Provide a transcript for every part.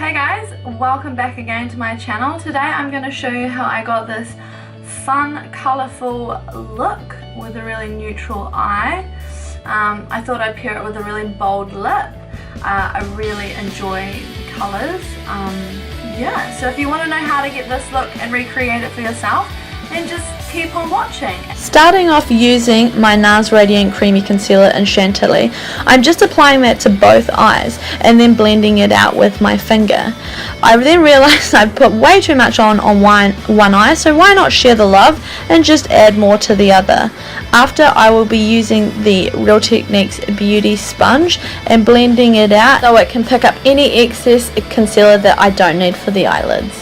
Hey guys, welcome back again to my channel. Today I'm going to show you how I got this fun, colourful look with a really neutral eye. I thought I'd pair it with a really bold lip. I really enjoy the colours. Yeah, so if you want to know how to get this look and recreate it for yourself, then just keep on watching. Starting off using my NARS Radiant Creamy Concealer in Chantilly, I'm just applying that to both eyes and then blending it out with my finger. I then realized I put way too much on one eye, so why not share the love and just add more to the other. After, I will be using the Real Techniques Beauty Sponge and blending it out so it can pick up any excess concealer that I don't need for the eyelids.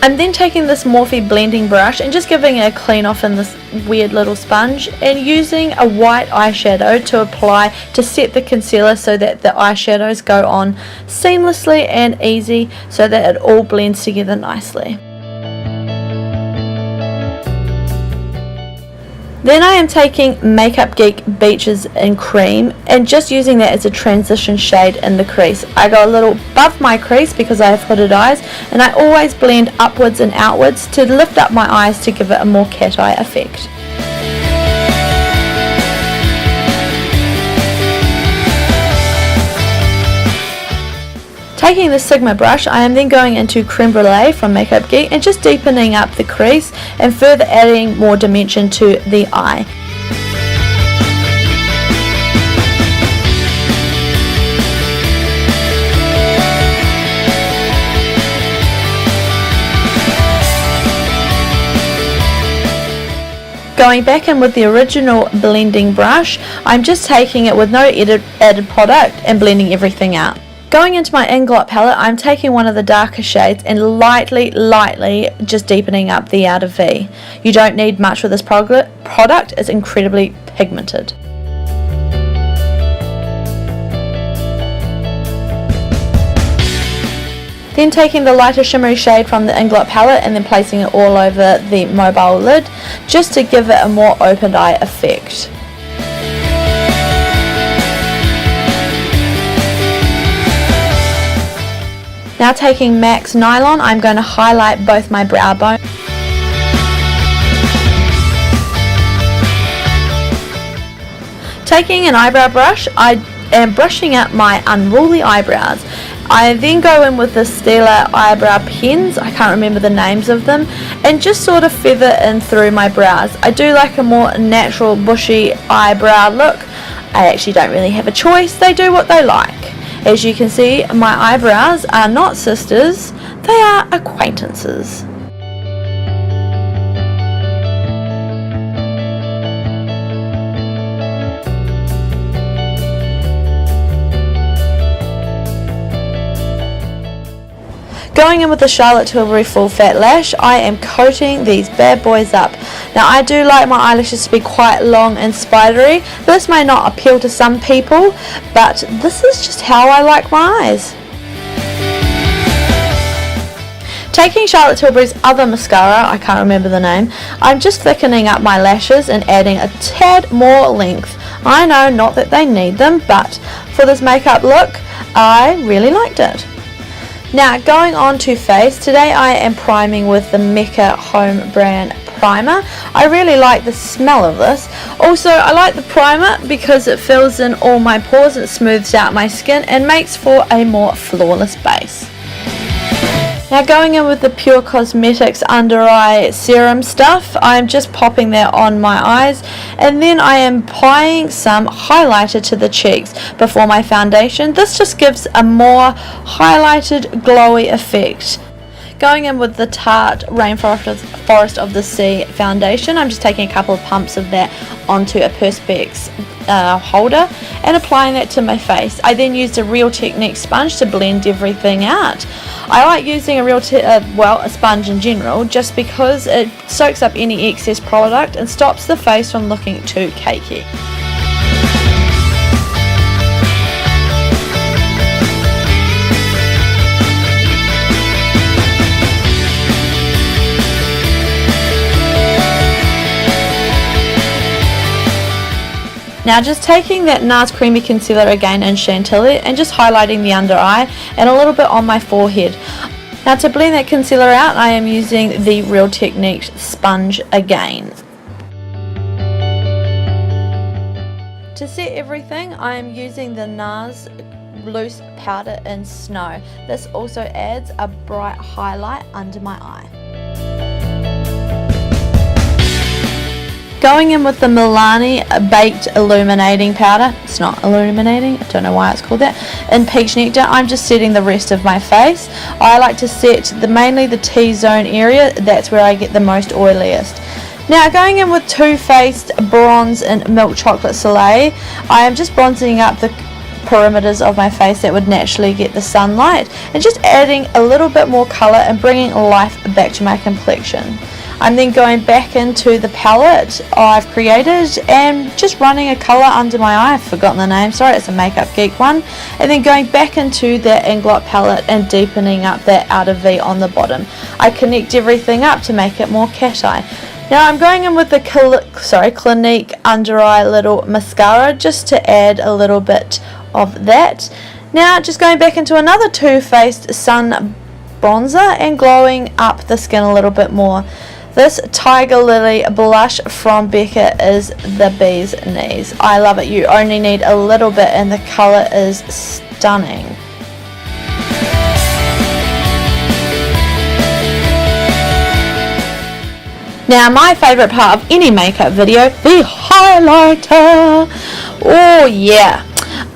I'm then taking this Morphe blending brush and just giving it a clean off in this weird little sponge and using a white eyeshadow to apply to set the concealer so that the eyeshadows go on seamlessly and easy so that it all blends together nicely. Then I am taking Makeup Geek Beaches in Cream and just using that as a transition shade in the crease. I go a little above my crease because I have hooded eyes, and I always blend upwards and outwards to lift up my eyes to give it a more cat eye effect. Taking the Sigma brush, I am then going into Creme Brulee from Makeup Geek and just deepening up the crease and further adding more dimension to the eye. Going back in with the original blending brush, I'm just taking it with no added product and blending everything out. Going into my Inglot palette, I'm taking one of the darker shades and lightly just deepening up the outer V. You don't need much with this product, it's incredibly pigmented. Then taking the lighter shimmery shade from the Inglot palette and then placing it all over the mobile lid just to give it a more opened eye effect. Now taking MAC's Nylon, I'm going to highlight both my brow bone. Taking an eyebrow brush, I am brushing up my unruly eyebrows. I then go in with the Stila eyebrow pens, I can't remember the names of them, and just sort of feather in through my brows. I do like a more natural bushy eyebrow look. I actually don't really have a choice, they do what they like. As you can see, my eyebrows are not sisters, they are acquaintances. Going in with the Charlotte Tilbury Full Fat Lash, I am coating these bad boys up. Now I do like my eyelashes to be quite long and spidery. This may not appeal to some people, but this is just how I like my eyes. Taking Charlotte Tilbury's other mascara, I can't remember the name, I'm just thickening up my lashes and adding a tad more length. I know, not that they need them, but for this makeup look, I really liked it. Now going on to face, today I am priming with the Mecca Home Brand Primer. I really like the smell of this. Also, I like the primer because it fills in all my pores, it smooths out my skin and makes for a more flawless base. Now going in with the Pure Cosmetics Under Eye Serum stuff, I'm just popping that on my eyes and then I am applying some highlighter to the cheeks before my foundation. This just gives a more highlighted glowy effect. Going in with the Tarte Rainforest of the Sea foundation, I'm just taking a couple of pumps of that onto a Perspex holder and applying that to my face. I then used a Real Techniques sponge to blend everything out. I like using a sponge in general just because it soaks up any excess product and stops the face from looking too cakey. Now just taking that NARS Creamy Concealer again in Chantilly and just highlighting the under eye and a little bit on my forehead. Now to blend that concealer out, I am using the Real Techniques sponge again. To set everything, I am using the NARS Loose Powder in Snow. This also adds a bright highlight under my eye. Going in with the Milani Baked Illuminating Powder. It's not illuminating, I don't know why it's called that. In Peach Nectar, I'm just setting the rest of my face. I like to set mainly the T-zone area, that's where I get the most oiliest. Now going in with Too Faced Bronze in Milk Chocolate Soleil, I am just bronzing up the perimeters of my face that would naturally get the sunlight and just adding a little bit more colour and bringing life back to my complexion. I'm then going back into the palette I've created and just running a colour under my eye. I've forgotten the name, sorry, it's a Makeup Geek one. And then going back into that Inglot palette and deepening up that outer V on the bottom. I connect everything up to make it more cat eye. Now I'm going in with the Clinique Under Eye Little Mascara just to add a little bit of that. Now just going back into another Too Faced Sun Bronzer and glowing up the skin a little bit more. This Tiger Lily blush from Becca is the bee's knees. I love it. You only need a little bit and the colour is stunning. Now my favourite part of any makeup video, the highlighter. Oh yeah,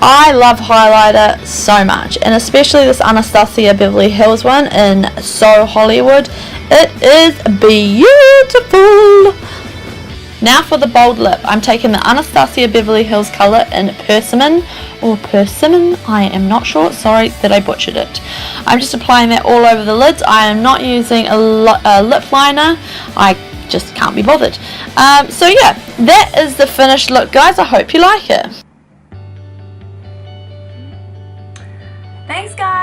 I love highlighter so much, and especially this Anastasia Beverly Hills one in So Hollywood. It is beautiful. Now for the bold lip, I'm taking the Anastasia Beverly Hills colour in Persimmon, or Persimmon, I am not sure, sorry that I butchered it. I'm just applying that all over the lids. I am not using a lip liner, I just can't be bothered. So yeah, that is the finished look guys, I hope you like it. Thanks guys.